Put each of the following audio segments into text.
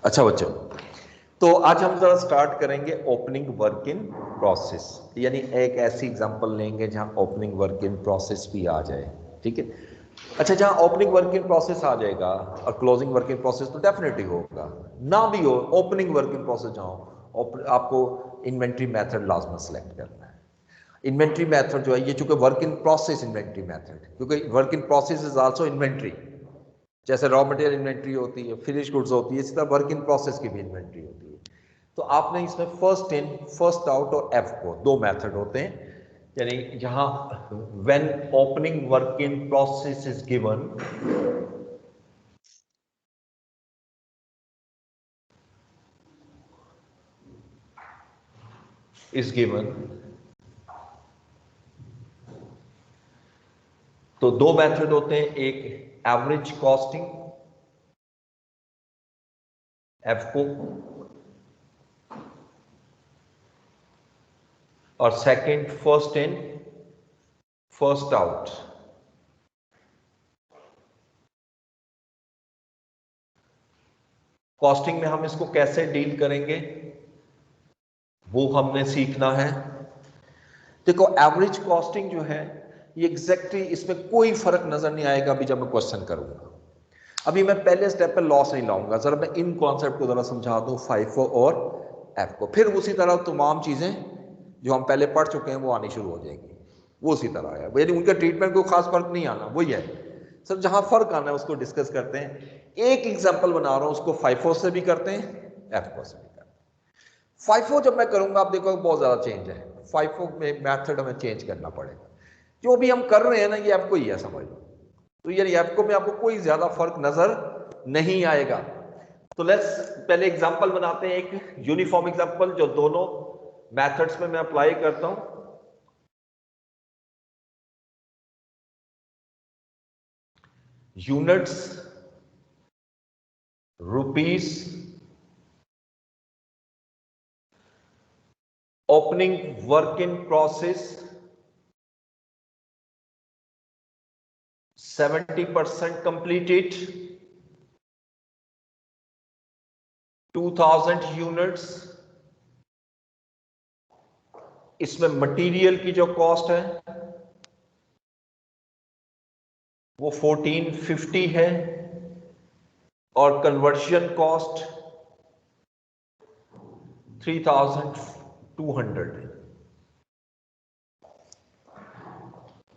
अच्छा बच्चों, तो आज हम जरा स्टार्ट करेंगे ओपनिंग वर्क इन प्रोसेस, यानी एक ऐसी एग्जांपल लेंगे जहां ओपनिंग वर्क इन प्रोसेस भी आ जाए। ठीक है। अच्छा, जहां ओपनिंग वर्क इन प्रोसेस आ जाएगा और क्लोजिंग वर्क इन प्रोसेस तो डेफिनेटली होगा, ना भी हो ओपनिंग वर्क इन प्रोसेस जहां आपको इन्वेंट्री मेथड लाजमी सेलेक्ट करना है। इन्वेंट्री मेथड जो है ये, चूंकि work in process inventory method, क्योंकि work in process is also inventory, जैसे रॉ मटेरियल इन्वेंट्री होती है, फिनिश गुड्स होती है, इसी तरह वर्क इन प्रोसेस की भी इन्वेंट्री होती है। तो आपने इसमें फर्स्ट इन फर्स्ट आउट और एफ को दो मेथड होते हैं, यानी जहां when opening work in process is given, तो दो मेथड होते हैं, एक एवरेज कॉस्टिंग एफ को, और second first in first out. Costing में हम इसको कैसे डील करेंगे वो हमने सीखना है। देखो, एवरेज कॉस्टिंग जो है ये एग्जैक्टली इसमें कोई फर्क नजर नहीं आएगा अभी जब मैं क्वेश्चन करूंगा। अभी मैं पहले स्टेप पे लॉस नहीं लाऊंगा, जरा मैं इन कॉन्सेप्ट को जरा समझा दूं, फाइफो और एफ को, फिर उसी तरह तमाम चीजें जो हम पहले पढ़ चुके हैं वो आनी शुरू हो जाएगी। वो उसी तरह है, यानी उनके ट्रीटमेंट को खास फर्क नहीं आना, वही है। सर जहां फर्क आना है उसको डिस्कस करते हैं। एक एग्जाम्पल बना रहा हूं, उसको फाइफो से भी करते हैं, एफ से भी करते हैं। फाइफो जब मैं करूंगा, आप देखो बहुत ज्यादा चेंज है। फाइफो में मैथड हमें चेंज करना पड़ेगा। जो भी हम कर रहे हैं ना, ये आपको ही है, समझ लो। तो यानी आपको में आपको कोई ज्यादा फर्क नजर नहीं आएगा। तो लेट्स पहले एग्जांपल बनाते हैं, एक यूनिफॉर्म एग्जांपल जो दोनों मेथड्स में मैं अप्लाई करता हूं। Units, rupees, opening work in process 70% completed, 2000 units. इसमें मटेरियल की जो कॉस्ट है वो 1450 है, और कन्वर्शन कॉस्ट 3200 है।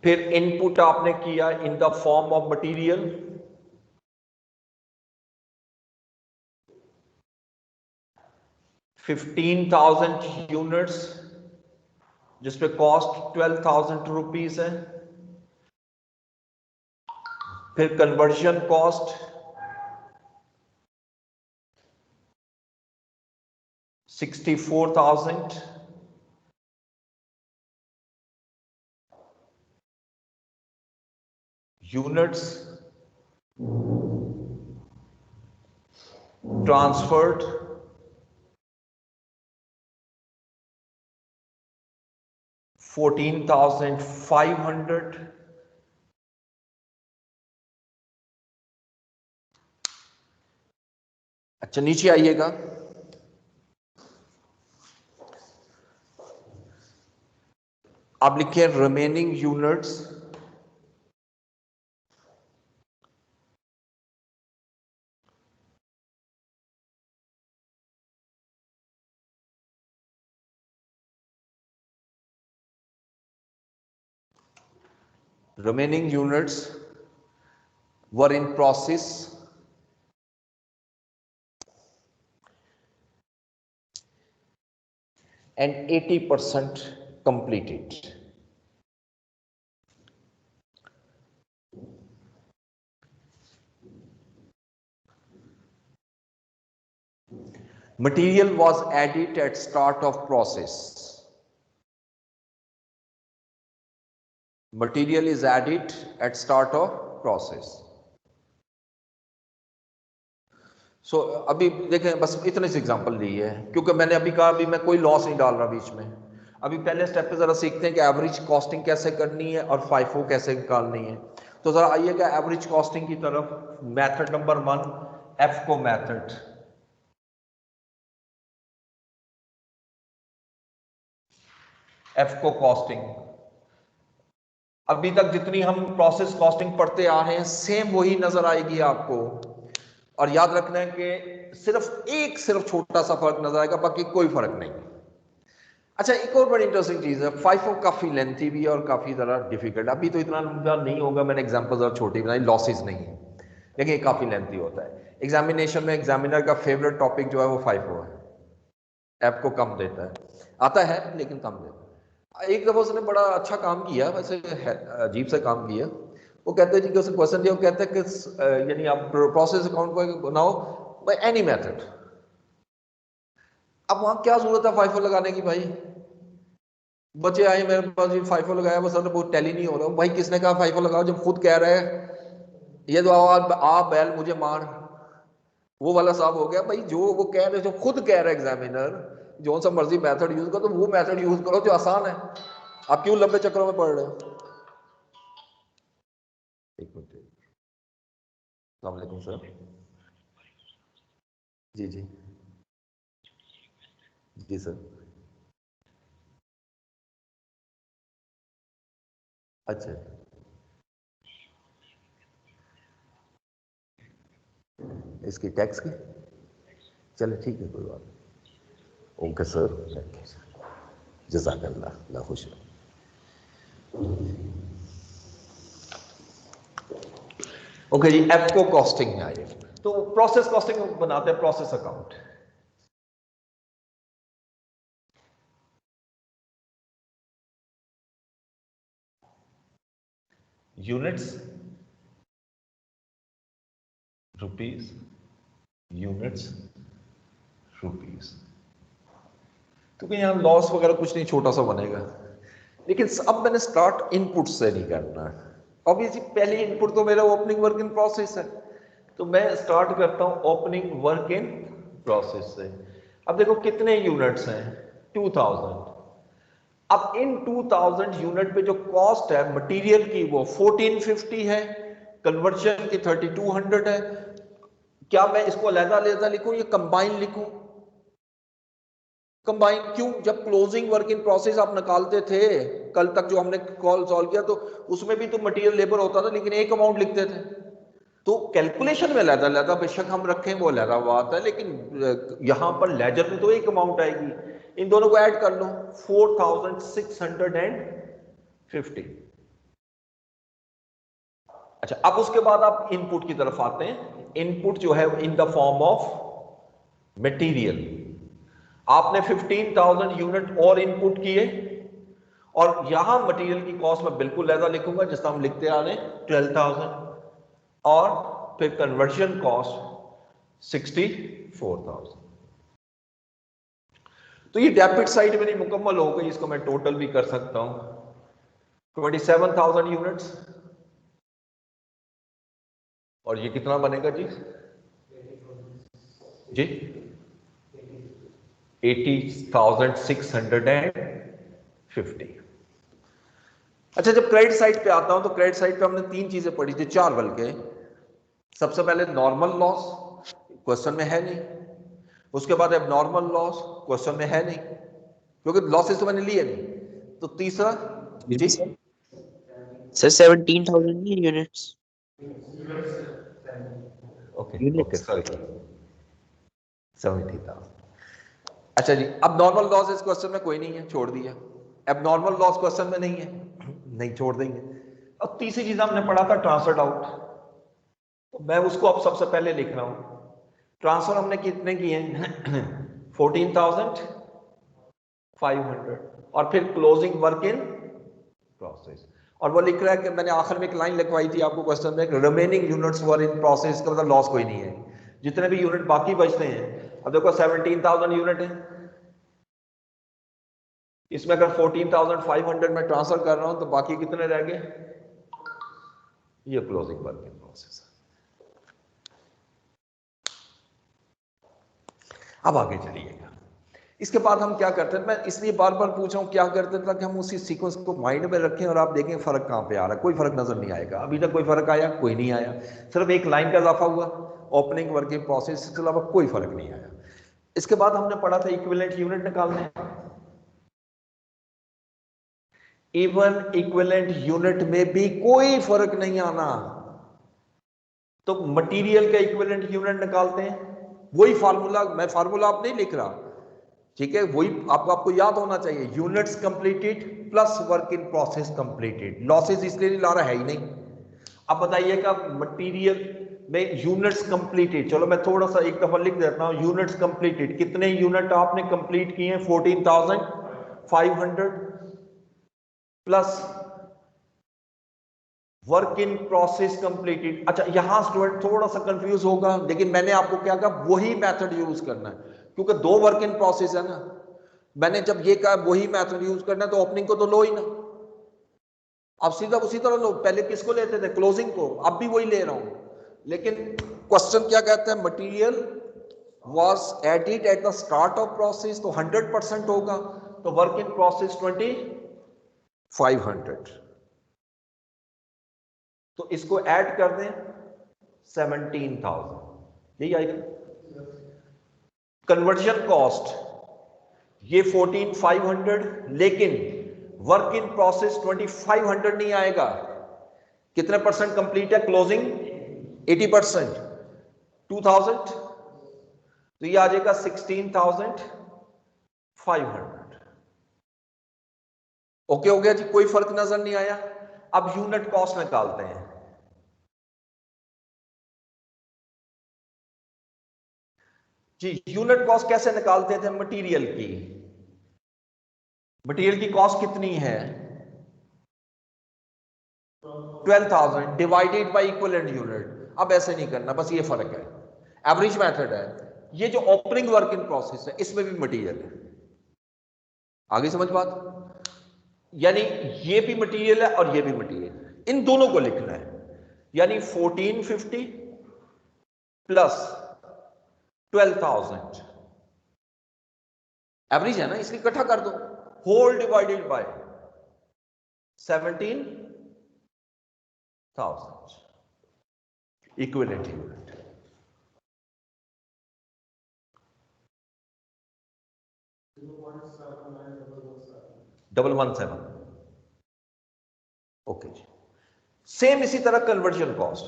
फिर इनपुट आपने किया in the form of material, ₹15,000, जिसपे कॉस्ट 12,000 रुपीज है। फिर कन्वर्जन कॉस्ट 64,000, यूनिट्स ट्रांसफर्ड 14,500। अच्छा, नीचे आइएगा। आप लिखिए remaining units were in process and 80% completed. Material was added at start of process. Material is added at start of process. So अभी देखें, बस इतने से एग्जांपल ली है क्योंकि मैंने अभी कहा अभी मैं कोई लॉस नहीं डाल रहा बीच में। अभी पहले स्टेप पे जरा सीखते हैं कि एवरेज कॉस्टिंग कैसे करनी है और फाइफो कैसे निकालनी है। तो जरा आइएगा एवरेज कॉस्टिंग की तरफ। मेथड नंबर 1, एफको मेथड। एफको कॉस्टिंग, अभी तक जितनी हम प्रोसेस कॉस्टिंग पढ़ते आ रहे हैं सेम वही नजर आएगी आपको। और याद रखना है कि सिर्फ छोटा सा फर्क नजर आएगा, बाकी कोई फर्क नहीं। अच्छा, एक और बड़ी इंटरेस्टिंग चीज है, फाइफो काफी लेंथी भी है और काफी जरा डिफिकल्ट। अभी तो इतना लंबा नहीं होगा, मैंने एग्जांपल जरा छोटी बनाई, लॉसेस नहीं है, लेकिन ये काफी लेंथी होता है। एग्जामिनेशन में एग्जामिनर का फेवरेट टॉपिक जो है वो फाइफो है। ऐप को कम देता है, आता है लेकिन कम देता है। एक दफा उसने बड़ा अच्छा काम किया, वैसे अजीब से काम किया। वो कहते हैं जी कि उसने क्वेश्चन दिया, वो कहते हैं कि यानी आप प्रोसेस अकाउंट को बनाओ बाय एनी मेथड। अब वहां क्या जरूरत है फाइफो लगाने की भाई? बच्चे आए मेरे पास, जी फाइफो लगाया, बस वो टैली नहीं हो रहा। भाई किसने कहा फाइफो लगाओ, जब खुद कह रहे हैं ये तो आप बैल मुझे मार, वो वाला साहब हो गया भाई। जो वो कह रहे, जो खुद कह रहे एग्जामिनर, जो सा मर्जी मेथड यूज करो, तो वो मेथड यूज करो जो आसान है। आप क्यों लंबे चक्रों में पढ़ रहे हो? एक मिनट, अस्सलाम वालेकुम सर। जी जी जी सर। अच्छा, इसकी टैक्स की, चले ठीक है, कोई बात नहीं। ओके सर, जज़ाकल्लाह, अल्लाह खुश रहे। ओके जी, एफ को कॉस्टिंग में आइए। तो प्रोसेस कॉस्टिंग बनाते हैं, process account. Units, rupees, units, rupees. क्योंकि यहाँ लॉस वगैरह कुछ नहीं, छोटा सा बनेगा। लेकिन अब मैंने स्टार्ट इनपुट से नहीं करना है। ऑब्वियसली पहली इनपुट तो मेरा ओपनिंग वर्क इन प्रोसेस है, तो मैं स्टार्ट करता हूं ओपनिंग वर्क इन प्रोसेस से। अब देखो कितने यूनिट्स हैं, 2000। अब इन 2000 यूनिट पे जो कॉस्ट है मटेरियल की वो 1450 है, कन्वर्जन की 3200 है। क्या मैं इसको अलग-अलग लिखूं या कंबाइन लिखूं? कंबाइन क्यों? जब क्लोजिंग वर्क इन प्रोसेस आप निकालते थे कल तक, जो हमने कॉल सॉल्व किया, तो उसमें भी तो मटेरियल लेबर होता था, लेकिन एक अमाउंट लिखते थे। तो कैलकुलेशन में लहदा लहदा बेशक हम रखें, वो लहदा बात है, लेकिन यहां पर लेजर में तो एक अमाउंट आएगी। इन दोनों को ऐड कर लो, 4650। अच्छा, अब उसके बाद आप इनपुट की तरफ आते हैं। इनपुट जो है in the form of material, आपने 15,000 यूनिट और इनपुट किए, और यहां मटेरियल की कॉस्ट में बिल्कुल लहदा लिखूंगा जिस तरह हम लिखते आ रहे हैं, 12,000। और फिर कन्वर्जन कॉस्ट 64,000। तो ये डेबिट साइड मेरी मुकम्मल हो गई, इसको मैं टोटल भी कर सकता हूं, 27,000 यूनिट्स। और ये कितना बनेगा जी? जी 80,650। अच्छा, जब क्रेडिट साइड पे आता हूं तो क्रेडिट साइड पे हमने तीन चीजें पढ़ी थी, चार बल्कि। सबसे पहले नॉर्मल लॉस, क्वेश्चन में है नहीं। उसके बाद एबनॉर्मल लॉस, क्वेश्चन में है नहीं क्योंकि लॉसेस तो मैंने लिए नहीं। तो तीसरा जी sir 17,000 units. Okay okay units sorry, 70,000। अच्छा जी, अब नॉर्मल लॉस इस क्वेश्चन में कोई नहीं है, छोड़ दिया। अब नॉर्मल लॉस क्वेश्चन में नहीं है, नहीं, छोड़ देंगे। अब तीसरी चीज हमने पढ़ा था ट्रांसफर आउट, तो मैं उसको अब सबसे पहले लिख रहा हूं। ट्रांसफर हमने कितने किए हैं? 14,500। और फिर क्लोजिंग वर्क इन प्रोसेस, और वो लिख रहा है कि मैंने आखिर में एक लाइन लिखवाई थी आपको क्वेश्चन में, remaining units were in process, का मतलब लॉस कोई नहीं है, जितने भी यूनिट बाकी बचते हैं। अब देखो 17,000 यूनिट है, इसमें अगर 14,500 में ट्रांसफर कर रहा हूं तो बाकी कितने रह गए? ये क्लोजिंग वर्क इन प्रोसेस है। अब आगे चलिएगा। इसके बाद हम क्या करते हैं, मैं इसलिए बार बार पूछ रहा हूं क्या करते हैं, ताकि हम उसी सीक्वेंस को माइंड में रखें और आप देखें फर्क कहां पे आ रहा है। कोई फर्क नजर नहीं आएगा। अभी तक कोई फर्क आया? कोई नहीं आया। सिर्फ एक लाइन का इजाफा हुआ, ओपनिंग वर्किंग प्रोसेस, इसके अलावा कोई फर्क नहीं आया। इसके बाद हमने पढ़ा था इक्विवेलेंट यूनिट निकालने। इवन इक्विवेलेंट यूनिट में भी कोई फर्क नहीं आना, तो मटेरियल का इक्विवेलेंट यूनिट निकालते हैं। वही फार्मूला, मैं फार्मूला आप नहीं लिख रहा, ठीक है, वही आपको याद होना चाहिए। Units completed plus work in process completed. Losses इसलिए नहीं ला रहा है ही नहीं। अब बताइएगा मटेरियल में यूनिट्स कंप्लीटेड, चलो मैं थोड़ा सा एक दफा लिख देता हूं। यूनिट्स कंप्लीटेड, कितने यूनिट आपने कंप्लीट किए हैं? 14,500 plus work in process completed. अच्छा, यहां स्टूडेंट थोड़ा सा कंफ्यूज होगा, लेकिन मैंने आपको क्या कहा, वही मेथड यूज करना है, क्योंकि दो वर्क इन प्रोसेस है ना। मैंने जब ये कहा वही मेथड यूज करना है, तो ओपनिंग को तो लो ही ना, अब सीधा उसी तरह लो। पहले किसको लेते थे? क्लोजिंग को। अब भी वही ले रहा हूं, लेकिन क्वेश्चन क्या कहता है? Material was added at the start of process, तो 100% होगा, तो वर्क इन प्रोसेस 2,500, तो इसको ऐड कर दें 17,000, यही आएगा। कन्वर्जन कॉस्ट ये 14,500, लेकिन वर्क इन प्रोसेस 2,500 नहीं आएगा। कितने परसेंट कंप्लीट है क्लोजिंग? 80%। 2,000 तो ये आ जाएगा 16,500। ओके हो गया जी, कोई फर्क नजर नहीं आया। अब यूनिट कॉस्ट निकालते हैं। जी, यूनिट कॉस्ट कैसे निकालते थे? मटेरियल की, मटेरियल की कॉस्ट कितनी है? 12,000 डिवाइडेड बाय इक्विवेलेंट यूनिट। अब ऐसे नहीं करना, बस ये फर्क है, एवरेज मेथड है। ये जो ओपनिंग वर्क इन प्रोसेस है, इसमें भी मटेरियल है। आगे समझ बात? यानी ये भी मटेरियल है और ये भी मटेरियल है, इन दोनों को लिखना है। यानी 1450 प्लस 12,000 एवरेज है ना, इसलिए इकट्ठा कर दो, whole divided by 17,000 equivalent unit. Double 17। Okay जी। सेम इसी तरह कन्वर्जन कॉस्ट,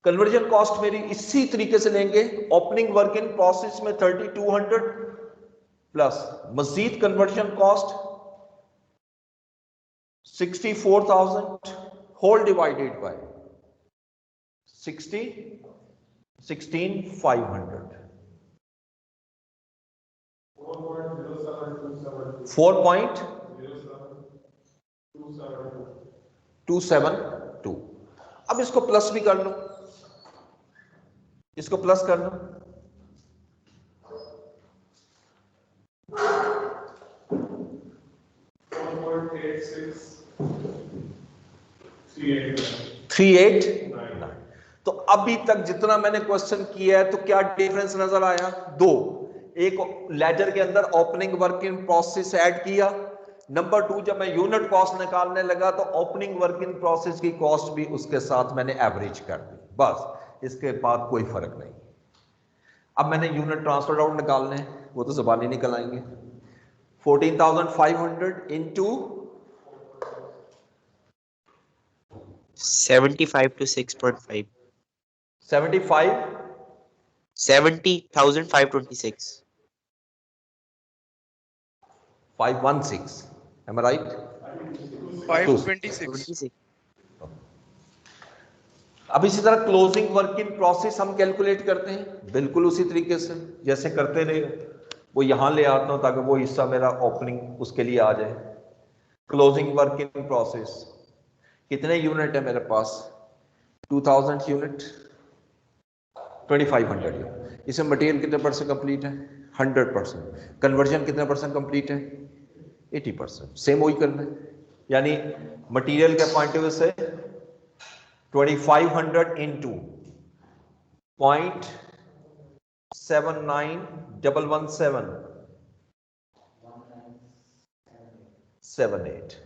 कन्वर्जन कॉस्ट मेरी इसी तरीके से लेंगे। ओपनिंग वर्क इन प्रोसेस में 3,200 प्लस मजीद conversion cost 64,000 whole divided by 16,500। 4.272। अब इसको प्लस भी कर लो, इसको प्लस कर लो, थ्री एट। तो अभी तक जितना मैंने क्वेश्चन किया है, तो क्या डिफरेंस नजर आया? दो, एक लेजर के अंदर opening work in process add किया, नंबर 2 जब मैं यूनिट कॉस्ट निकालने लगा तो ओपनिंग वर्क इन प्रोसेस की कॉस्ट भी उसके साथ मैंने एवरेज कर दी। बस, इसके बाद कोई फर्क नहीं। अब मैंने यूनिट ट्रांसफर आउट निकालने, वो तो जुबानी निकल आएंगे। 14,500 into 75 to 6.5. 75 70,526. 516, am I right? 526. 26. अब इसी तरह क्लोजिंग वर्क इन प्रोसेस हम कैलकुलेट करते हैं बिल्कुल उसी तरीके से जैसे करते रहे। वो यहां ले आता हूं ताकि वो हिस्सा मेरा ओपनिंग उसके लिए आ जाए। क्लोजिंग वर्क इन प्रोसेस कितने यूनिट है मेरे पास? 2,000 यूनिट, 2,500 यूनिट। इसमें मटेरियल कितने परसेंट कंप्लीट है? 100%। कन्वर्जन कितने परसेंट कंप्लीट है? 80%, सेम वही करना है। यानी मटेरियल के पॉइंट ऑफ व्यू से 2500 into 0.7911778,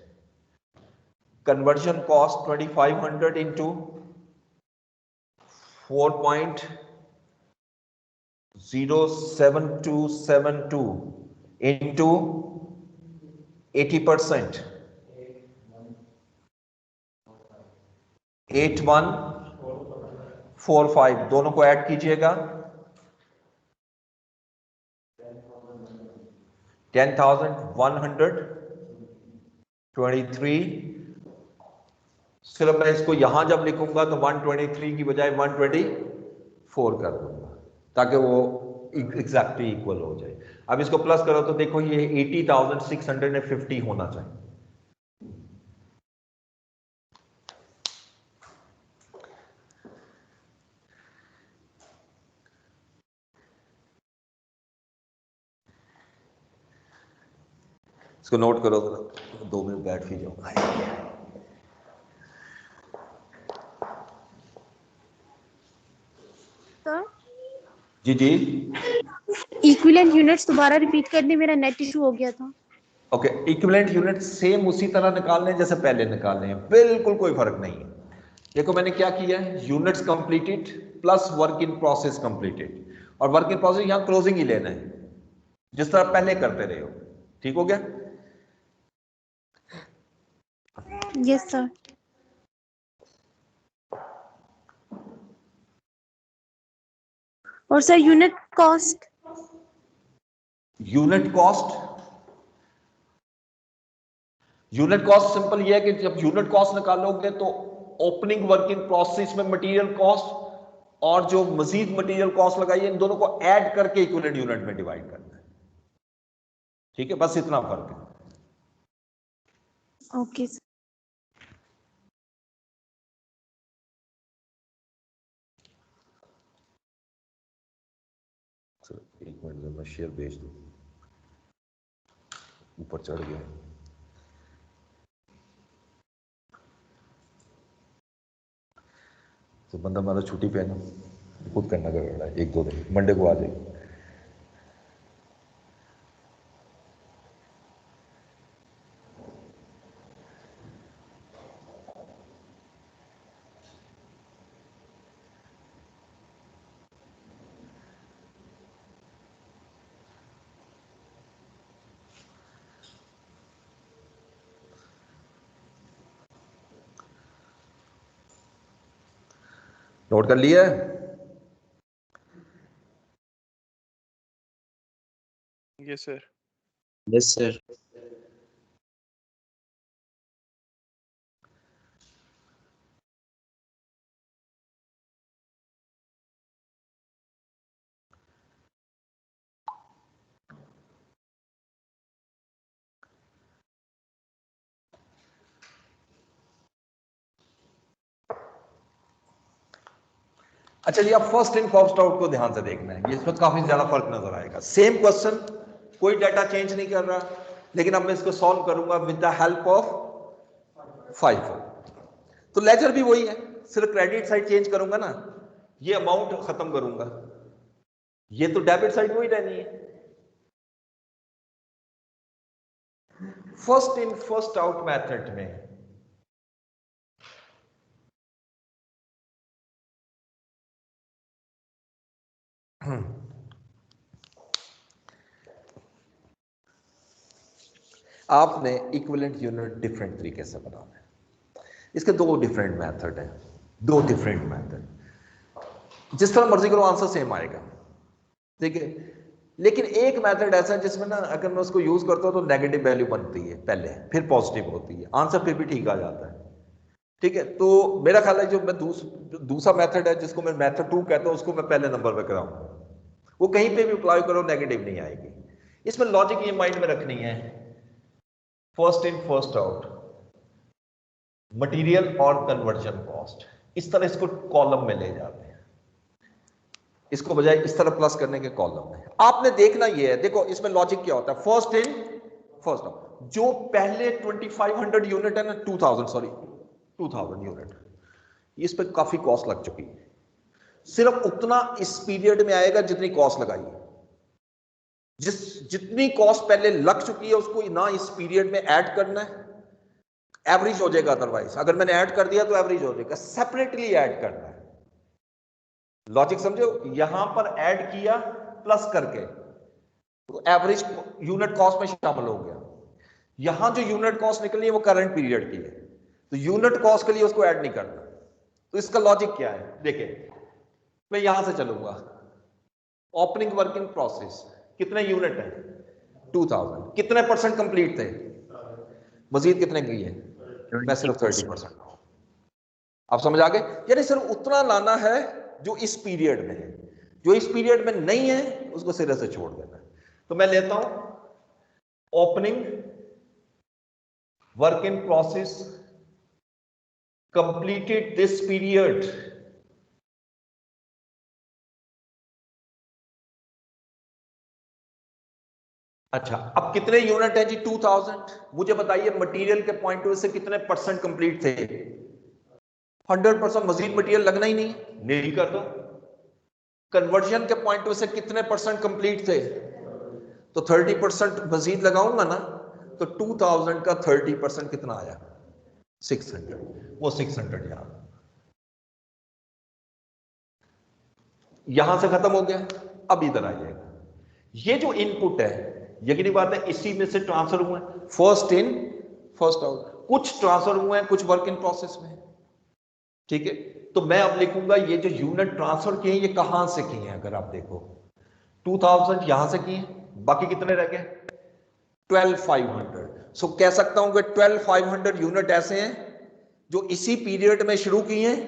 conversion cost 2500 into 4.07272 into 80%, 8145, दोनों को ऐड कीजिएगा 10,123। सिर्फ मैं इसको यहां जब लिखूंगा तो 123 की बजाय 124 कर दूंगा ताकि वो एग्जैक्टली इक्वल हो जाए। अब इसको प्लस करो तो देखो ये 80,650 होना चाहिए। इसको नोट करो, 2 मिनट बैठ भी जाऊंगा। जी जी, इक्विवेलेंट यूनिट्स दोबारा रिपीट करने मेरा नेट इशू हो गया था। ओके, इक्विवेलेंट यूनिट सेम उसी तरह निकालने जैसे पहले निकालने हैं, बिल्कुल कोई फर्क नहीं है। देखो मैंने क्या किया है, units completed plus work in process completed, और वर्क इन प्रोसेस यहां क्लोजिंग ही लेना है जिस तरह पहले करते रहे हो। ठीक हो गया? Yes sir. और sir unit cost? Unit cost simple ये है कि जब यूनिट कॉस्ट निकालोगे तो ओपनिंग वर्क इन प्रोसेस में मटेरियल कॉस्ट और जो मजीद मटेरियल कॉस्ट लगाई है इन दोनों को ऐड करके इक्विवेलेंट यूनिट में डिवाइड करना है। ठीक है, बस इतना फर्क है। Okay sir. एक मिनट में शेयर भेज दूं, ऊपर चढ़ गया। तो बंदा हमारा छुट्टी पे है ना, खुद करना कर रहा है, 1-2 दिन मंडे को आ जाएगी। नोट कर लिया है? Yes sir. Yes, sir. अच्छा जी, अब फर्स्ट इन फर्स्ट आउट को ध्यान से देखना है, ये इसमें काफी ज्यादा फर्क नजर आएगा। सेम क्वेश्चन, कोई डाटा चेंज नहीं कर रहा, लेकिन अब मैं इसको सॉल्व करूंगा with the help of FIFO। तो लेजर भी वही है, सिर्फ क्रेडिट साइड चेंज करूंगा ना, ये अमाउंट खत्म करूंगा, ये तो डेबिट साइड वही रहनी है। First in first out method में आपने इक्विवेलेंट यूनिट डिफरेंट तरीके से बनाना है। इसके 2 डिफरेंट मेथड हैं, 2 डिफरेंट मेथड। जिस तरह मर्जी करो आंसर सेम आएगा, ठीक है। लेकिन एक मेथड ऐसा है जिसमें ना अगर मैं उसको यूज करता हूं तो नेगेटिव वैल्यू बनती है पहले, फिर पॉजिटिव होती है, आंसर फिर भी ठीक आ जाता है। ठीक है, तो मेरा ख्याल है जो मैं दूसरा मेथड है जिसको मैं मेथड 2 कहता हूं, उसको मैं पहले नंबर पे कराऊंगा। वो कहीं पे भी अप्लाई करो नेगेटिव नहीं आएगी। इसमें लॉजिक ये माइंड में रखनी है, first in first out, material और कन्वर्जन कॉस्ट, इस तरह इसको कॉलम में ले जाते हैं, इसको बजाय इस तरह प्लस करने के कॉलम में। आपने देखना ये है, देखो इसमें लॉजिक क्या होता है, फर्स्ट इन फर्स्ट आउट। जो पहले 2500 यूनिट है ना, 2000 यूनिट, इस पे काफी कॉस्ट लग चुकी है। सिर्फ उतना इस पीरियड में आएगा जितनी कॉस्ट लगाई है। जितनी कॉस्ट पहले लग चुकी है उसको ना इस पीरियड में ऐड करना है, एवरेज हो जाएगा। अदरवाइज अगर मैंने ऐड कर दिया तो एवरेज हो जाएगा, सेपरेटली ऐड करना है। लॉजिक समझो, यहां पर ऐड किया प्लस करके तो एवरेज यूनिट कॉस्ट में शामिल हो गया। यहां जो यूनिट कॉस्ट निकली है वो करंट पीरियड की है, तो यूनिट कॉस्ट के लिए उसको ऐड नहीं करना। तो इसका लॉजिक क्या है, देखिए मैं यहां से चलूंगा। ओपनिंग वर्क इन प्रोसेस कितने यूनिट है, 2000, कितने परसेंट कंप्लीट थे, मजीद कितने की है, मैं सिर्फ 30%। आप समझ आ गए? यानी सिर्फ उतना लाना है जो इस पीरियड में है, जो इस पीरियड में नहीं है उसको सिरे से छोड़ देना है। तो मैं लेता हूं opening work in process completed this period, अच्छा अब कितने यूनिट है जी, 2000। मुझे बताइए मटेरियल के पॉइंट ऑफ व्यू से कितने परसेंट कंप्लीट थे, 100%। मजीद मटेरियल लगना ही नहीं कर दो। कन्वर्जन के पॉइंट ऑफ व्यू से कितने परसेंट कंप्लीट थे, तो 30% मजीद लगाऊंगा ना, तो 2000 का 30% कितना आया, 600। वो 600 यहां से खत्म हो गया। अब इधर आ जाएगा, ये जो इनपुट है यकीनी बात है इसी में से ट्रांसफर हुए, फर्स्ट इन फर्स्ट आउट। कुछ ट्रांसफर हुए हैं, कुछ वर्क इन प्रोसेस में, ठीक है। तो मैं अब लिखूंगा ये जो यूनिट ट्रांसफर किए हैं ये कहां से किए हैं। अगर आप देखो 2000 यहां से किए, बाकी कितने रह गए, 12500। सो कह सकता हूं कि 12500 यूनिट ऐसे हैं जो इसी पीरियड में शुरू किए हैं,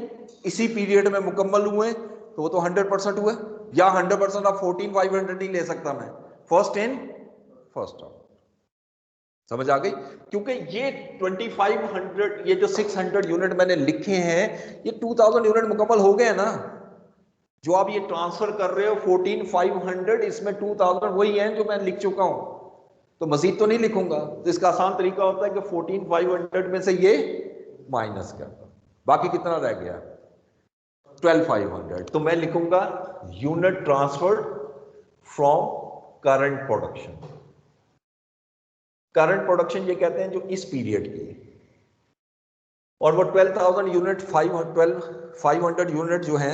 इसी पीरियड में मुकम्मल हुए, तो वो तो 100% हुए। या 100% ऑफ 14500 नहीं ले सकता मैं, फर्स्ट इन फर्स्ट आउट। समझ आ गई? क्योंकि ये 2500, ये जो 600 यूनिट मैंने लिखे हैं, ये 2000 यूनिट मुकम्मल हो गए ना। जो आप ये ट्रांसफर कर रहे हो 14500, इसमें 2000 वही हैं जो मैं लिख चुका हूं, तो मजीद तो नहीं लिखूंगा। तो इसका आसान तरीका होता है कि 14500 में से ये माइनस कर दो, बाकी कितना रह गया, 12500। तो मैं लिखूंगा unit transferred from current production. Current production ये कहते हैं जो इस पीरियड की है, और वो 12000 यूनिट 500 यूनिट जो है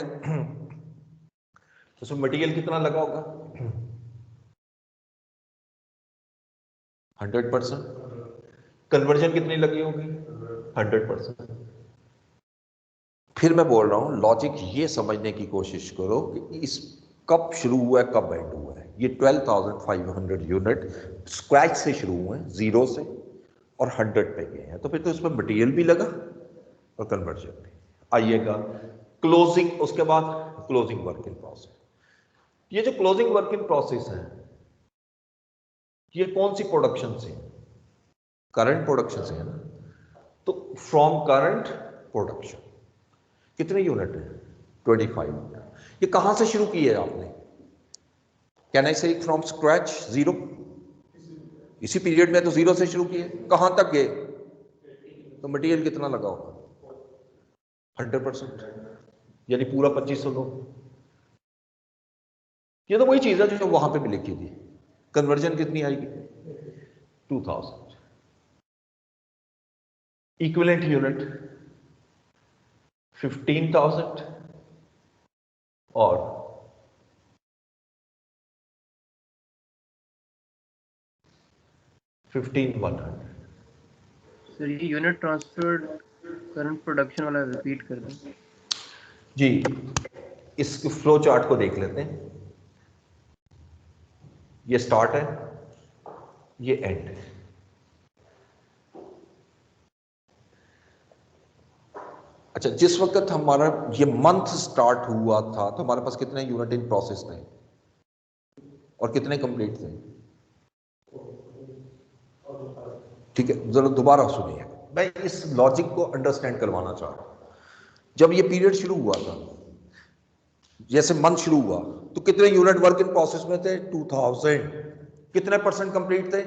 उसमें मटेरियल कितना लगा होगा, 100%। कन्वर्जन कितनी लगी होगी, 100%। फिर मैं बोल रहा हूं लॉजिक ये समझने की कोशिश करो कि इस कब शुरू हुआ है कब एंड हुआ है। ये 12500 यूनिट स्क्रैच से शुरू हुए हैं, 0 से, और 100 पे गए हैं, तो फिर तो इसमें मटेरियल भी लगा और कन्वर्जन भी। आइएगा क्लोजिंग, उसके बाद क्लोजिंग वर्क इन प्रोसेस। ये जो क्लोजिंग वर्क इन प्रोसेस है ये कौन सी प्रोडक्शन से, करंट प्रोडक्शन से है ना। तो फ्रॉम करंट प्रोडक्शन कितने यूनिट है, 2500। ये कहां से शुरू की है आपने, कैन आई से फ्रॉम स्क्रैच, 0। इसी पीरियड में तो 0 से शुरू किए, कहां तक गए, तो मटेरियल कितना लगा होगा, 100%, यानी पूरा 2500 लो। ये तो वही चीज है जो वहां पे भी लिखी थी। कन्वर्जन कितनी आएगी, 2000। इक्विवेलेंट यूनिट 15,000 और 15,100। सर ये यूनिट ट्रांसफर्ड करंट प्रोडक्शन वाला रिपीट कर दें जी। इस फ्लो चार्ट को देख लेते हैं। ये स्टार्ट है, ये एंड है। अच्छा, जिस वक्त हमारा ये मंथ स्टार्ट हुआ था तो हमारे पास कितने यूनिट इन प्रोसेस थे और कितने कंप्लीट थे, ठीक है। जरा दोबारा सुनिए, मैं इस लॉजिक को अंडरस्टैंड करवाना चाह रहा हूं। जब ये पीरियड शुरू हुआ था, जैसे मंथ शुरू हुआ, तो कितने यूनिट वर्क इन प्रोसेस में थे, 2000। कितने परसेंट कंप्लीट थे,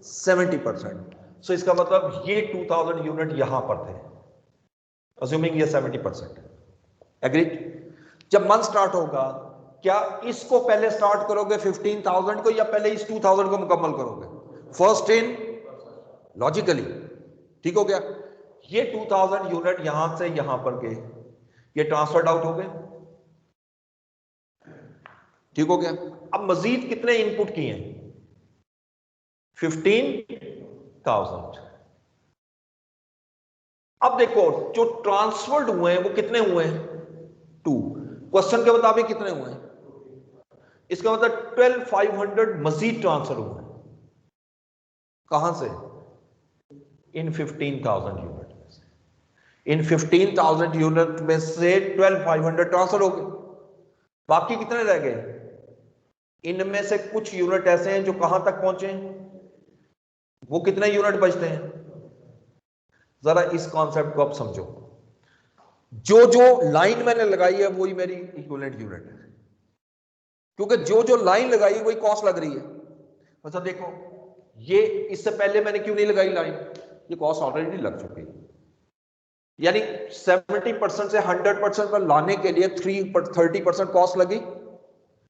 70%। सो इसका मतलब ये 2000 यूनिट यहां पर थे, अज्यूमिंग ये 70%। एग्रीड? जब मंथ स्टार्ट होगा, क्या इसको पहले स्टार्ट करोगे 15,000 को, या पहले इस 2000 को मुकम्मल करोगे? First in, logically. ठीक हो गया? ये 2000 यूनिट यहां से यहां पर गए, ये ट्रांसफर्ड आउट हो गए। ठीक हो गया? अब मजीद कितने इनपुट किए हैं? 15,000। अब देखो जो ट्रांसफर्ड हुए हैं वो कितने हुए हैं? 2। क्वेश्चन के मुताबिक कितने हुए हैं? इसका मतलब 12,500 मजीद ट्रांसफर हुए हैं। कहां से? इन 15,000 यूनिट में से। इन 15,000 यूनिट में से 12,500 ट्रांसफर हो गए। बाकी कितने रह गए? इनमें से कुछ यूनिट ऐसे हैं जो कहां तक पहुंचे, वो कितने यूनिट बचते हैं? जरा इस कॉन्सेप्ट को आप समझो। जो जो लाइन मैंने लगाई है वही मेरी इक्विवेलेंट यूनिट है, क्योंकि जो जो लाइन लगाई है वही कॉस्ट लग रही है। अच्छा देखो, ये इससे पहले मैंने क्यों नहीं लगाई लाइन? ये कॉस्ट ऑलरेडी लग चुकी है। यानी 70% से 100% पर लाने के लिए 30% कॉस्ट लगी।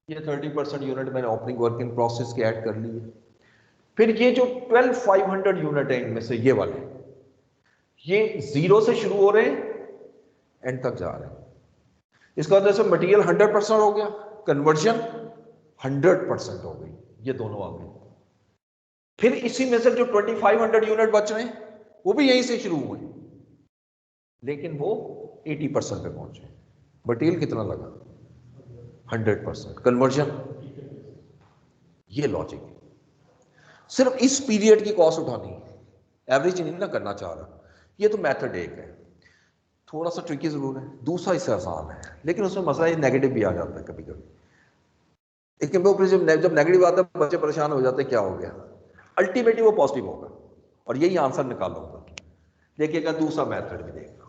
ये 30% यूनिट मैंने ओपनिंग वर्क इन प्रोसेस के ऐड कर ली है। फिर ये जो 12,500 यूनिट है, इनमें से ये वाले, ये 0 से शुरू हो रहे हैं, एंड तक जा रहे हैं। इसका मतलब इसमें मटेरियल 100% हो गया, कन्वर्जन 100% हो गई, ये दोनों आ गए। फिर इसी में से जो 2500 यूनिट बच रहे हैं वो भी यहीं से शुरू हुए, लेकिन वो 80% पे पहुंचे। मटेरियल कितना लगा? 100%। कन्वर्जन, ये लॉजिक है। सिर्फ इस पीरियड की कॉस्ट उठानी है, एवरेज नहीं ना करना चाह रहा। ये तो मेथड एक है, थोड़ा सा ट्रिकी जरूर है। दूसरा इससे आसान है, लेकिन उसमें मसला ये नेगेटिव भी आ जाता है कभी कभी। लेकिन वो जब नेगेटिव आता है बच्चे परेशान हो जाते हैं, क्या हो गया? अल्टीमेटली वो पॉजिटिव होगा और यही आंसर निकालूंगा। देखिएगा दूसरा मेथड भी देखो,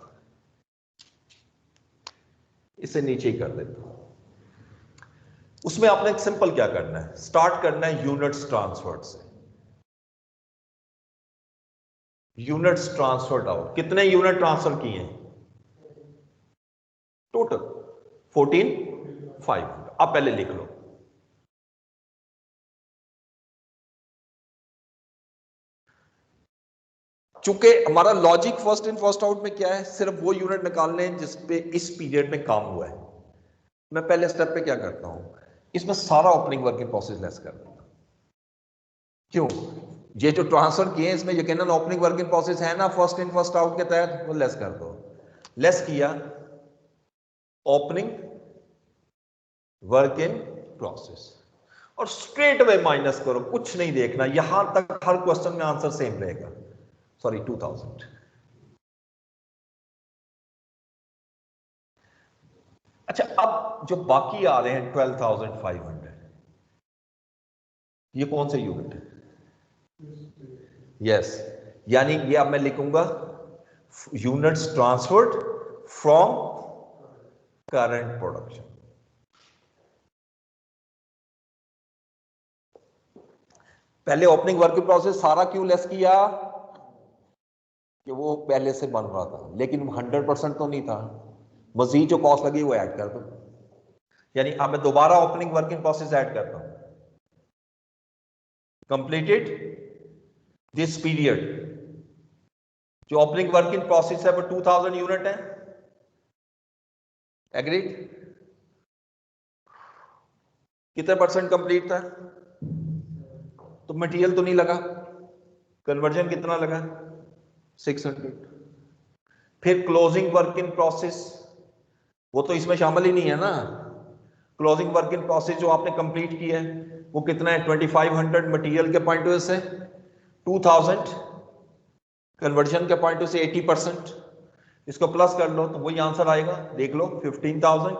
इसे नीचे ही कर देता हूं। उसमें आपने सिंपल क्या करना है? स्टार्ट करना है यूनिट्स ट्रांसफर्ड से। यूनिट्स ट्रांसफर्ड आउट, कितने यूनिट ट्रांसफर किए हैं टोटल? 14,500। अब पहले लिख लो। चूंकि हमारा logic first in first out में क्या है? सिर्फ वो यूनिट निकालने हैं जिसपे इस पीरियड में काम हुआ है। मैं पहले स्टेप पे क्या करता हूं? इसमें सारा opening work in process less कर देता हूं। क्यों? ये जो ट्रांसफर किए हैं इसमें यकीनन ओपनिंग वर्क इन प्रोसेस है ना, फर्स्ट इन फर्स्ट आउट के तहत, वो लेस कर दो। लेस किया, ओपनिंग वर्क इन प्रोसेस, और स्ट्रेट अवे माइनस करो, कुछ नहीं देखना। यहां तक हर क्वेश्चन में आंसर सेम रहेगा। सॉरी 2000। अच्छा, अब जो बाकी आ रहे हैं 12,500, ये कौन से यूनिट है? यस, यानी ये अब मैं लिखूंगा units transferred from current production. पहले ओपनिंग वर्क इन प्रोसेस सारा क्यों लेस किया? कि वो पहले से बन रहा था, लेकिन 100% तो नहीं था। मजीद जो कॉस्ट लगी वो ऐड कर दो। यानी अब मैं दोबारा opening work in process add करता हूं। कंप्लीटेड दिस पीरियड, जो ओपनिंग वर्क इन प्रोसेस है वो 2000 यूनिट है। एग्रीड? कितने परसेंट कंप्लीट था? तो मटेरियल तो नहीं लगा। कन्वर्जन कितना लगा? 600। फिर क्लोजिंग वर्क इन प्रोसेस, वो तो इसमें शामिल ही नहीं है ना। क्लोजिंग वर्क इन प्रोसेस जो आपने कंप्लीट किया है वो कितना है? 2500 मटेरियल के पॉइंट ऑफ व्यू से, 2000 कन्वर्जन के पॉइंट ऑफ व्यू से 80%। इसको प्लस कर लो तो वही आंसर आएगा, देख लो 15,000।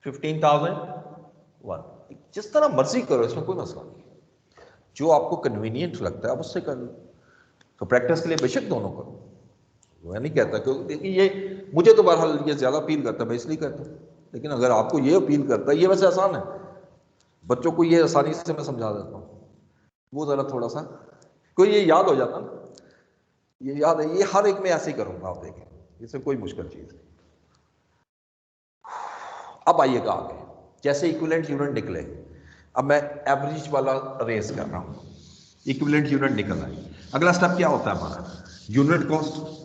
15,001। जिस तरह मर्जी करो, इसमें कोई मसला नहीं। जो आपको कन्वीनियंट लगता है आप उससे कर लो। तो प्रैक्टिस के लिए बेशक दोनों करो, मैं नहीं कहता, क्योंकि ये मुझे तो बहरहाल ये ज्यादा अपील करता है, मैं इसलिए कहता हूँ। लेकिन अगर आपको ये अपील करता है, ये वैसे आसान है, बच्चों को ये आसानी से मैं समझा देता हूँ, वो जरा थोड़ा सा कोई ये याद हो जाता ना, ये याद है, ये हर एक में ऐसे ही करूंगा, आप देखें इसमें कोई मुश्किल चीज नहीं। अब आइएगा आगे, जैसे इक्विवेलेंट यूनिट निकले, अब मैं एवरेज वाला रेस कर रहा हूं, इक्विवेलेंट यूनिट निकल रहा है। अगला स्टेप क्या होता है हमारा, यूनिट कॉस्ट।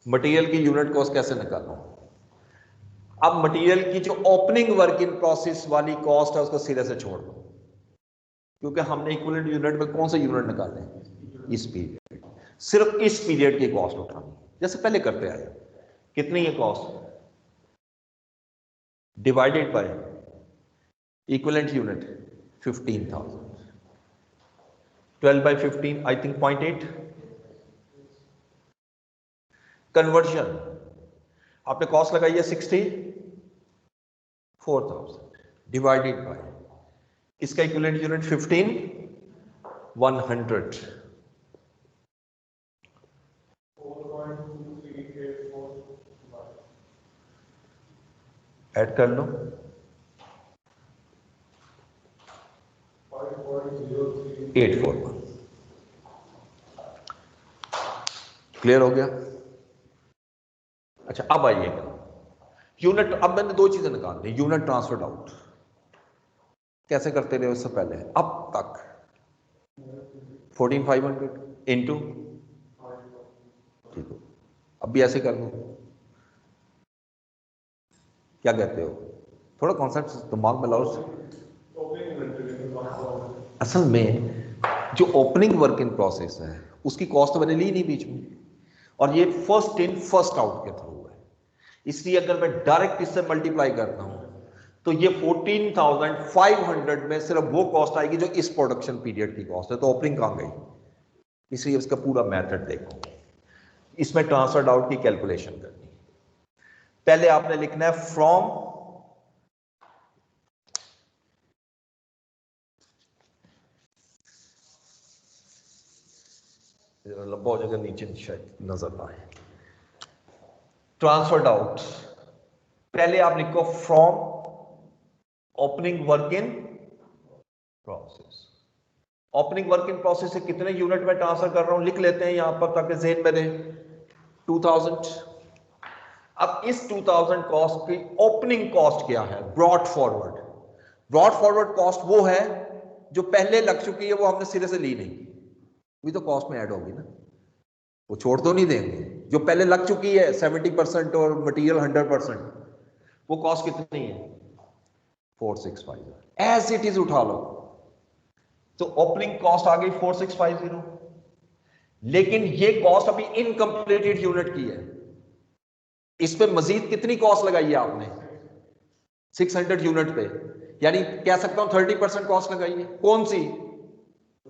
मटेरियल की यूनिट कॉस्ट कैसे निकालूं? अब मटेरियल की जो ओपनिंग वर्क इन प्रोसेस वाली कॉस्ट है उसको सिरे से छोड़ दो, क्योंकि हमने इक्विवेलेंट यूनिट में कौन से यूनिट निकाले हैं, इस पीरियड, सिर्फ इस पीरियड की कॉस्ट उठानी, जैसे पहले करते आए। कितनी है cost, divided by equivalent unit 15,000, 12 by 15 I think 0.8। Conversion आपने कॉस्ट लगाई है 64,000 डिवाइडेड बाय इसका इक्विवेलेंट यूनिट 15,100, ऐड कर लो 841। क्लियर हो गया? अच्छा अब आइएगा यूनिट, अब मैंने दो चीजें निकाल दी, यूनिट ट्रांसफर्ड आउट कैसे करते रहे उससे पहले, अब तक 14,500 इंटू, ठीक है, अब भी ऐसे कर दो, क्या कहते हो, थोड़ा कॉन्सेप्ट दिमाग में लाओ। असल में जो ओपनिंग वर्क इन प्रोसेस है उसकी कॉस्ट तो मैंने ली नहीं बीच में, और ये फर्स्ट इन फर्स्ट आउट के थ्रू है, इसलिए अगर मैं डायरेक्ट इससे मल्टीप्लाई करता हूं तो ये 14,500 में सिर्फ वो कॉस्ट आएगी जो इस प्रोडक्शन पीरियड की कॉस्ट है, तो ओपनिंग कहां गई, इसलिए उसका पूरा मेथड देखो। इसमें ट्रांसफर्ड आउट की कैलकुलेशन करनी, पहले आपने लिखना है फ्रॉम लंबा हो जाएगा, नीचे शायद नजर ना आए, ट्रांसफर्ड आउट पहले आप लिखो from opening work in process. Opening work in process से कितने यूनिट में ट्रांसफर कर रहा हूं लिख लेते हैं यहां पर ताकि ज़हन में रहे, 2000। अब इस 2000 कॉस्ट की ओपनिंग कॉस्ट क्या है, brought forward. Brought forward cost वो है जो पहले लग चुकी है, वो हमने सिरे से ली नहीं, भी तो कॉस्ट में ऐड होगी ना, वो छोड़ तो नहीं देंगे। जो पहले लग चुकी है 70% और मटेरियल 100%, वो कॉस्ट कितनी है 4,650, एज इट इज उठा लो, तो ओपनिंग कॉस्ट आ गई 4,650, लेकिन ये कॉस्ट अभी इनकम्प्लीटेड यूनिट की है, इस पे मजीद कितनी कॉस्ट लगाई है आपने 600 यूनिट पे, यानी कह सकता हूं 30% कॉस्ट लगाई है, कौन सी,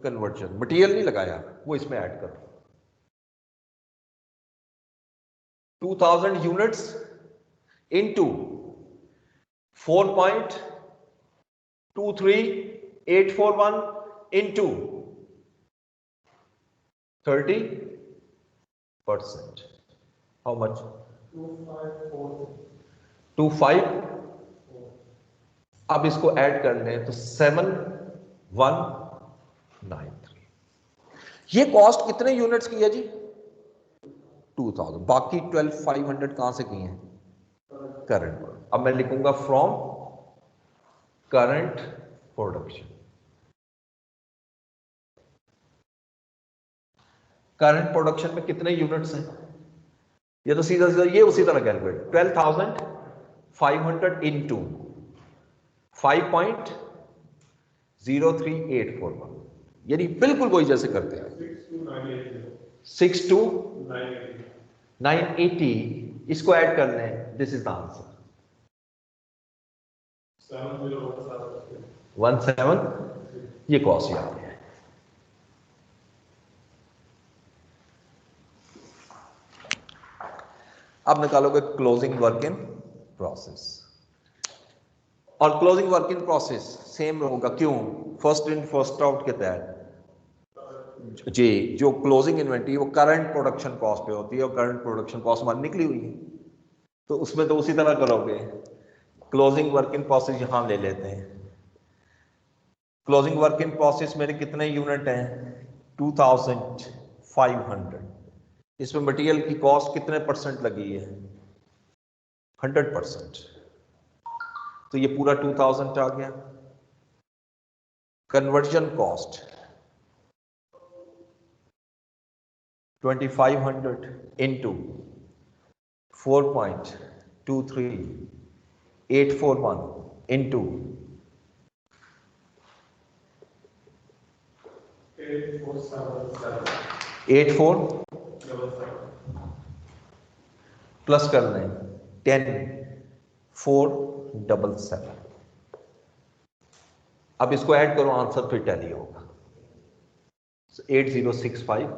कन्वर्जन, मटेरियल नहीं लगाया, वो इसमें ऐड करो। 2000 units into 4.23841 into 30%, how much, 25। अब इसको ऐड कर लें तो 7,193। ये कॉस्ट कितने यूनिट्स की है जी 2000, बाकी 12,500 कहां से की हैं करंट। अब मैं लिखूंगा from current production, current production में कितने यूनिट्स हैं, ये तो सीधा सीधा ये उसी तरह कैलकुलेट, 12,500 इंटू 5.03841, यानी बिल्कुल वही जैसे करते हैं 6,980, इसको ऐड कर लें, दिस इज द आंसर 17, ये कॉस्ट याद है। अब निकालोगे क्लोजिंग वर्क इन प्रोसेस, और closing work in process same होगा, क्यों, फर्स्ट इन फर्स्ट आउट के तहत जी, जो क्लोजिंग इन्वेंट्री वो करंट प्रोडक्शन कॉस्ट पे होती है और करंट प्रोडक्शन कॉस्ट हमारी निकली हुई है, तो उसमें तो उसी तरह करोगे। क्लोजिंग वर्क इन प्रोसेस यहां ले लेते हैं। क्लोजिंग वर्क इन प्रोसेस मेरे कितने यूनिट हैं? 2500। इसमें मटेरियल की कॉस्ट कितने परसेंट लगी है? 100%। तो ये पूरा 2000 आ गया। Conversion cost 2500 into 4.23841 into 84 plus कर लें 10477। अब इसको ऐड करो, आंसर फिर टैली होगा 8065।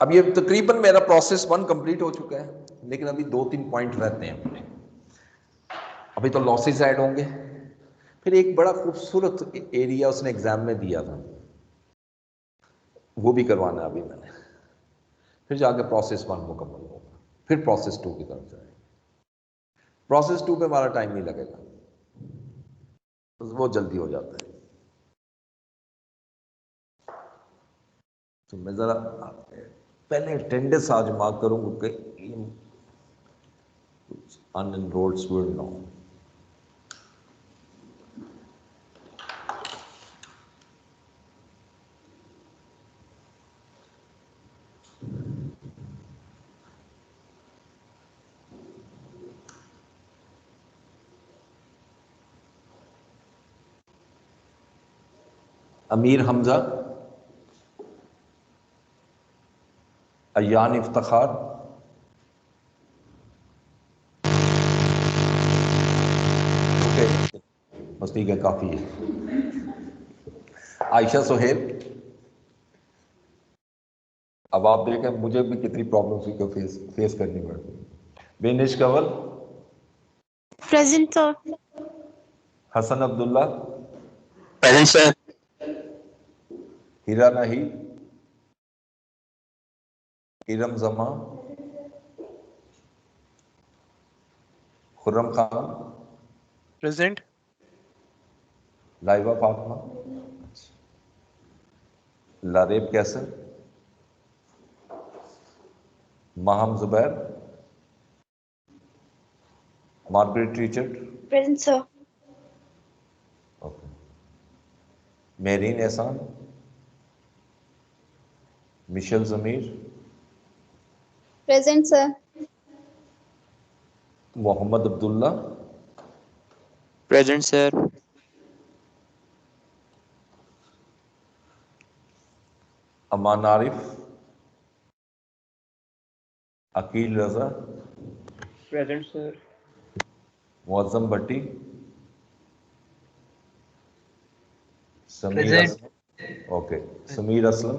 अब ये तकरीबन मेरा प्रोसेस 1 कंप्लीट हो चुका है, लेकिन अभी 2-3 पॉइंट रहते हैं अपने। अभी तो लॉसेस ऐड होंगे, फिर एक बड़ा खूबसूरत एरिया उसने एग्जाम में दिया था, वो भी करवाना है अभी मैंने। फिर जाके प्रोसेस 1 मुकम्मल होगा, फिर प्रोसेस 2 की तरफ जाएगा। प्रोसेस 2 पे हमारा टाइम नहीं लगेगा, तो वो जल्दी हो जाता है। तो मैं जरा पहले अटेंडेंस आज मार्क करूंगा कि अनएनरोल्ड स्टूडेंट ना हो। अमीर हमजा, अयान इफ्तिखार, ओके बस ठीक है, काफी है। आयशा सुहेल, अब आप देखें मुझे भी कितनी प्रॉब्लम्स को फेस करनी पड़ती। Benish Kanwal, present sir. Hassan Abdullah, Present, sir. Heera नहीं, Iram Jama, Khurram Khan, Present. Laiba Fatima, Laraib Qaiser, Maham Zubair, Margaret Richard, present sir. Okay, Mehreen Ehsan, Michelle Zameer, present sir. Mohammad Abdullah, Present, sir. Aman Arif, Aqeel Raza, present sir. Muazzam Bhatti, Sameer Present. Aslam, okay, Sameer Aslam,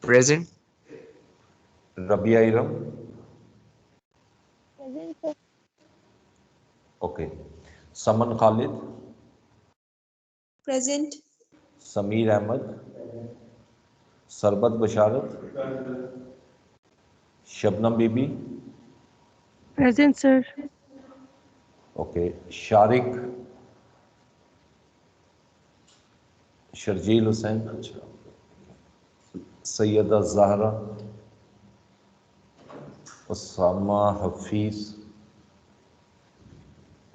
Present. Rabia Iram, present sir. Okay, Saman Khalid, present. Sameer Ahmed, Sarbat Basharat, Shabnam Bibi, present sir. Okay, Shariq, Sharjeel Hussain, अच्छा, Syeda Zahra, Usama Hafeez,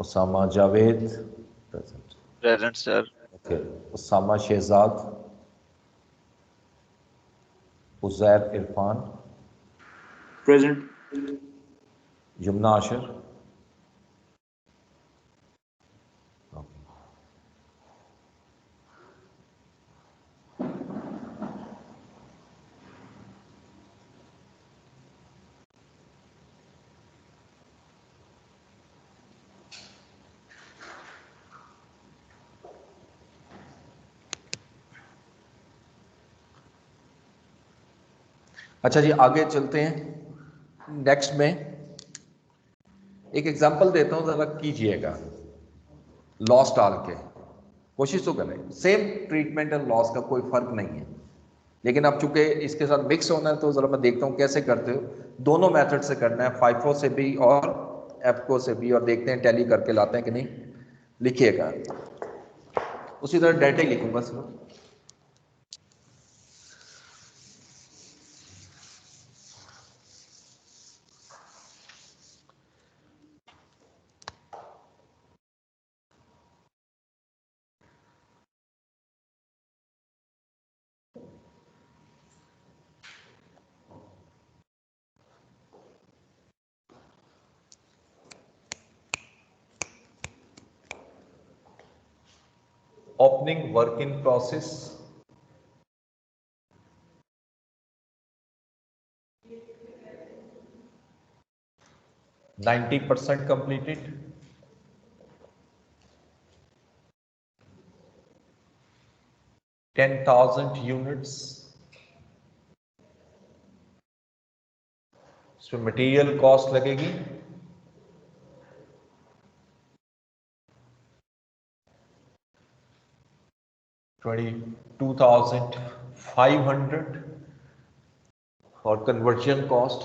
Usama Javed, Present, sir. Okay, Usama Shahzad, Uzair Irfan, Present. Yamuna Ashir. अच्छा जी, आगे चलते हैं। Next में एक example देता हूं, जरा कीजिएगा। लॉस डाल के कोशिश तो करें, सेम ट्रीटमेंट एंड लॉस का कोई फर्क नहीं है, लेकिन अब चूंकि इसके साथ मिक्स होना है तो जरा मैं देखता हूं कैसे करते हो। दोनों मेथड से करना है, फाइफो से भी और एफको से भी, और देखते हैं टैली करके लाते हैं कि नहीं। लिखिएगा, उसी तरह डाटा ही लिखूंगा सिर्फ। Opening work in process, %90 completed. $10,000 units. इसमें मटेरियल कॉस्ट लगेगी $22,500 और कन्वर्जन कॉस्ट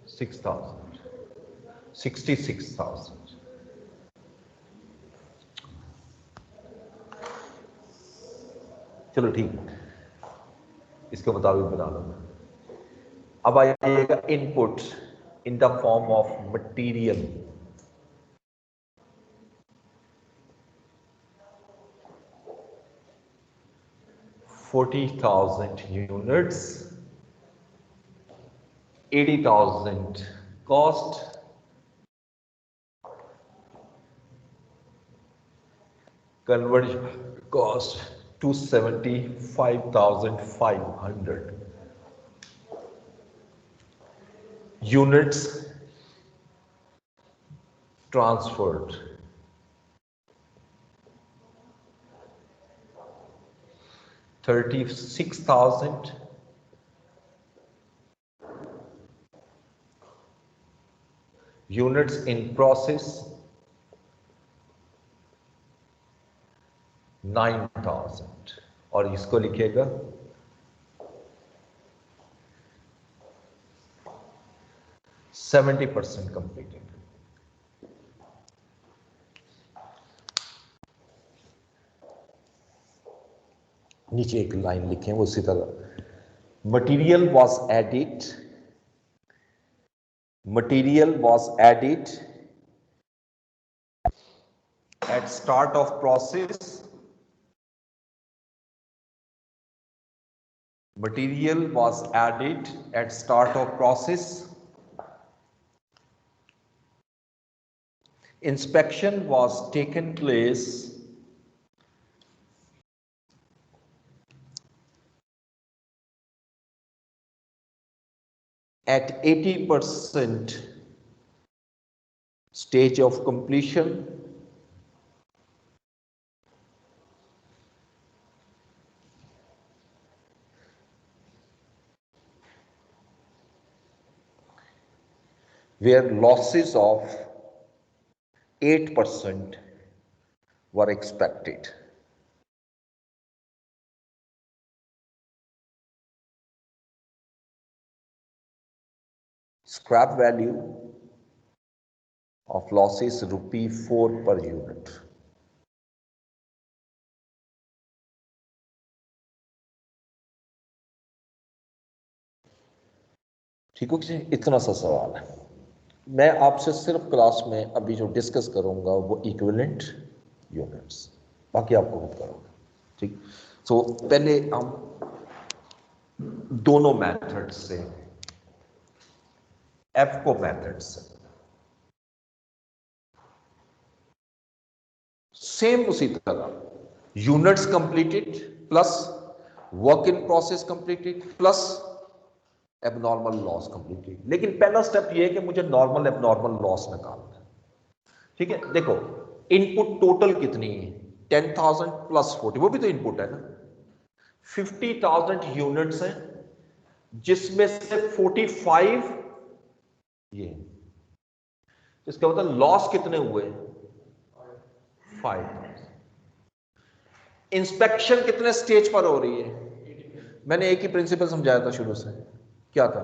$66,000। चलो ठीक, इसके मुताबिक बता दो। अब आइएगा input in the form of material. $40,000 units, 80,000 cost, conversion cost to 75,500 units transferred, $36,000 units in process, 9,000, और इसको लिखिएगा %70 completed। नीचे एक लाइन लिखें वो उसी तरह, material was added at start of process, material was added at start of process, inspection was taken place at 80% stage of completion, where losses of 8% were expected. Scrap value of losses ₹4 per unit. ठीक हो जी, इतना सा सवाल है। मैं आपसे सिर्फ class में अभी जो डिस्कस करूंगा वो इक्विवेलेंट यूनिट्स, बाकी आपको खुद करोगे। ठीक, सो पहले हम दोनों मेथड से, एफको मेथड से सेम उसी तरह units completed plus work in process completed plus abnormal loss completed. लेकिन पहला स्टेप ये है कि मुझे नॉर्मल एबनॉर्मल लॉस निकालना है। ठीक है, देखो इनपुट टोटल कितनी है, 10,000 प्लस 40, वो भी तो इनपुट है ना। 50,000 यूनिट्स हैं जिसमें से 45 ये, इसका मतलब लॉस कितने हुए, 5,000। इंस्पेक्शन कितने स्टेज पर हो रही है, मैंने एक ही प्रिंसिपल समझाया था शुरू से, क्या था,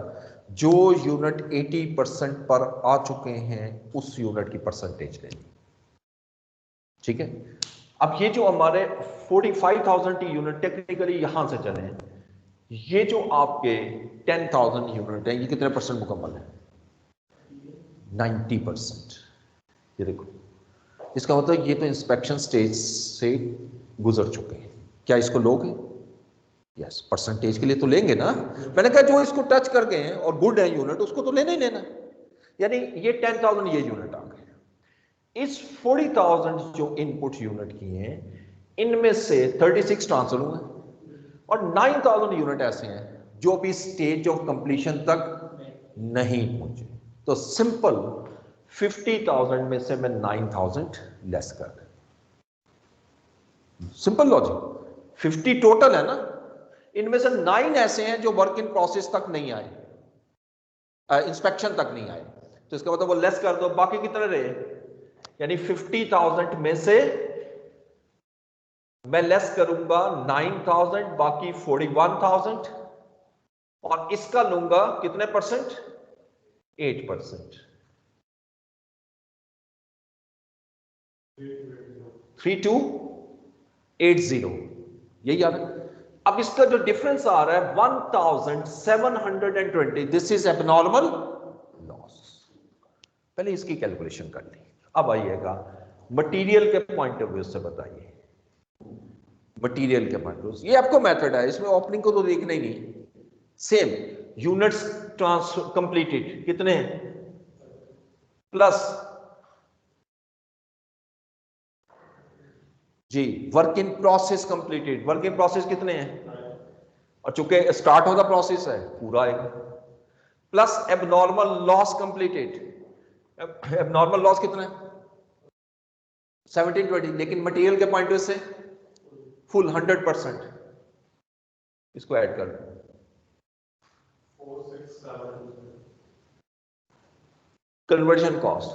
जो यूनिट 80% पर आ चुके हैं उस यूनिट की परसेंटेज लेनी। ठीक है, अब ये जो हमारे 45,000 यूनिट टेक्निकली यहां से चले हैं, ये जो आपके 10,000 यूनिट है, ये कितने परसेंट मुकम्मल है, 90%। ये देखो, इसका मतलब ये तो इंस्पेक्शन स्टेज से गुजर चुके हैं। क्या इसको लोगे, यस, परसेंटेज के लिए तो लेंगे ना। मैंने कहा जो इसको टच कर गए हैं और गुड है यूनिट, उसको तो लेना ही लेना। यानी ये 10,000 ये यूनिट आ गए। इस 40,000 जो इनपुट यूनिट की हैं, इनमें से 36 ट्रांसफर हुए और 9,000 यूनिट ऐसे हैं जो भी स्टेज ऑफ कंप्लीशन तक नहीं पहुंचे। तो सिंपल 50,000 में से मैं 9,000 लेस कर दें, सिंपल लॉजिक। 50 टोटल है ना, इनमें से 9 ऐसे हैं जो वर्क इन प्रोसेस तक नहीं आए, इंस्पेक्शन तक नहीं आए, तो इसका मतलब वो लेस कर दो, बाकी कितने रहे, यानी 50,000 में से मैं लेस करूंगा 9,000, बाकी 41,000, और इसका लूंगा कितने परसेंट, 8%, 3280, यही आ रहा है। अब इसका जो डिफरेंस आ रहा है 1720, दिस इज एबनॉर्मल लॉस। पहले इसकी कैलकुलेशन कर ली। अब आइएगा मटेरियल के पॉइंट ऑफ व्यू से बताइए, मटेरियल के पॉइंट ऑफ व्यू, ये आपको मेथड है, इसमें ओपनिंग को तो देखना ही नहीं। सेम यूनिट्स ट्रांसफर कंप्लीटेड कितने हैं, प्लस जी work in process completed, work in process कितने हैं, और चूंकि स्टार्ट ऑफ द प्रोसेस है पूरा आएगा, plus abnormal loss completed. Abnormal loss कितना है, 1720, लेकिन मटेरियल के पॉइंट ऑफ व्यू से फुल 100%, इसको ऐड कर दो, 467 कन्वर्जन कॉस्ट,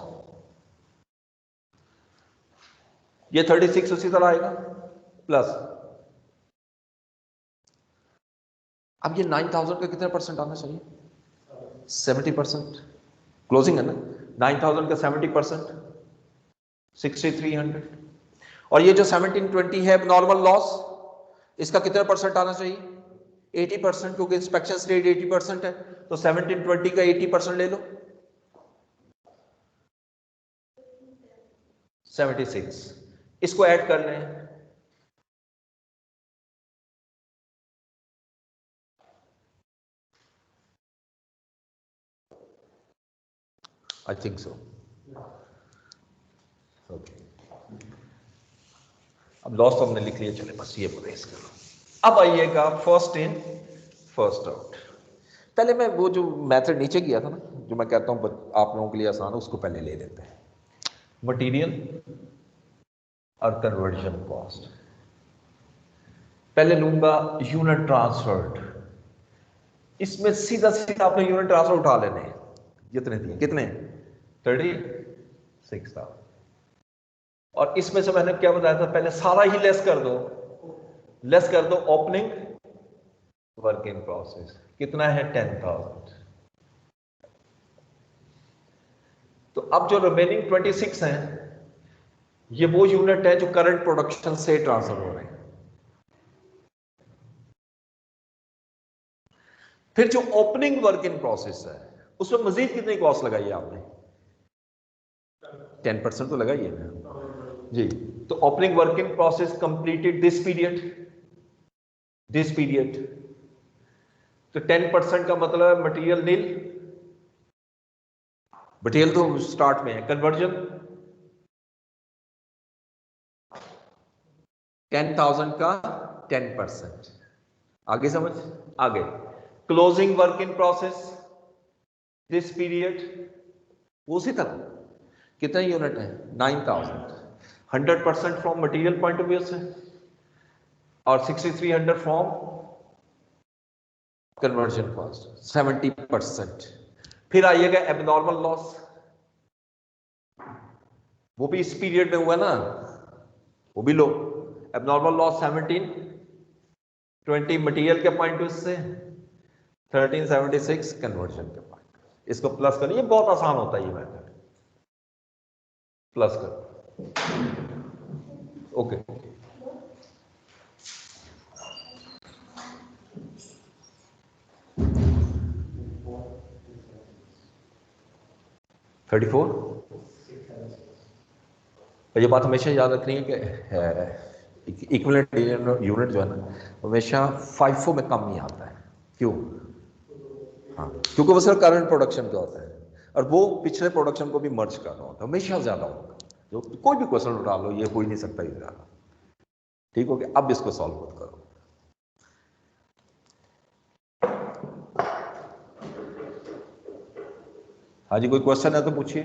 ये 36 उसी तरह आएगा, प्लस अब ये 9,000 का कितने परसेंट आना चाहिए, 70%, क्लोजिंग है ना, 9,000 का 70%, 6,300, और ये जो 1720 है नॉर्मल लॉस, इसका कितने परसेंट आना चाहिए, 80%, क्योंकि इंस्पेक्शन स्टेज 80% है, तो 1720 का 80% ले लो, 76, इसको ऐड कर लें, आई थिंक सो, ओके। अब लॉस तो हमने लिख लिया, चले बस ये प्रेस करो। अब आइएगा फर्स्ट इन फर्स्ट आउट। पहले मैं वो जो मेथड नीचे किया था ना, जो मैं कहता हूं आप लोगों के लिए आसान है, उसको पहले ले लेते हैं। मटेरियल और कन्वर्जन कॉस्ट, पहले लूंगा यूनिट ट्रांसफर्ड, इसमें सीधा सीधा आपने यूनिट ट्रांसफर उठा लेने हैं, जितने दिए कितने, 36,000, और इसमें से मैंने क्या बताया था, पहले सारा ही लेस कर दो, लेस कर दो ओपनिंग वर्क इन प्रोसेस, कितना है 10,000। तो अब जो रिमेनिंग 26 हैं, ये वो यूनिट है जो करंट प्रोडक्शन से ट्रांसफर हो रहे हैं। फिर जो ओपनिंग वर्क इन प्रोसेस है, उसमें मजीद कितनी कॉस्ट लगाई है आपने, 10% तो लगाई है ना जी। तो opening work in process completed this period, तो 10% का मतलब है मटेरियल नील, मटेरियल तो स्टार्ट में है। कन्वर्जन 10,000 का 10%। आगे समझ, आगे closing work in process this period, उसी तरह कितने यूनिट है 9,000, 100% from material point of view से और 6,300 फ्रॉम कन्वर्जन कॉस्ट 70%। फिर आइएगा एबनॉर्मल लॉस, वो भी इस पीरियड में हुआ ना, वो भी लो। एबनॉर्मल लॉस 17, 20 मटेरियल के पॉइंट ऑफ व्यू से, 1376 कन्वर्जन के पॉइंट। इसको प्लस करिए, ये बहुत आसान होता है ये मेथड, प्लस कर। ओके, 34। ये बात हमेशा याद रखनी है कि इक्विवेलेंट यूनिट जो है ना हमेशा FIFO में कम नहीं आता है। क्यों? हाँ, क्योंकि वो सिर्फ करंट प्रोडक्शन का होता है और वो पिछले प्रोडक्शन को भी मर्ज कर रहा होता है, हमेशा ज्यादा होगा। जो कोई भी क्वेश्चन उठा लो, ये हो ही नहीं सकता ये ज्यादा। ठीक हो गया, अब इसको सॉल्व मत करो। हाँ जी, कोई क्वेश्चन है तो पूछिए।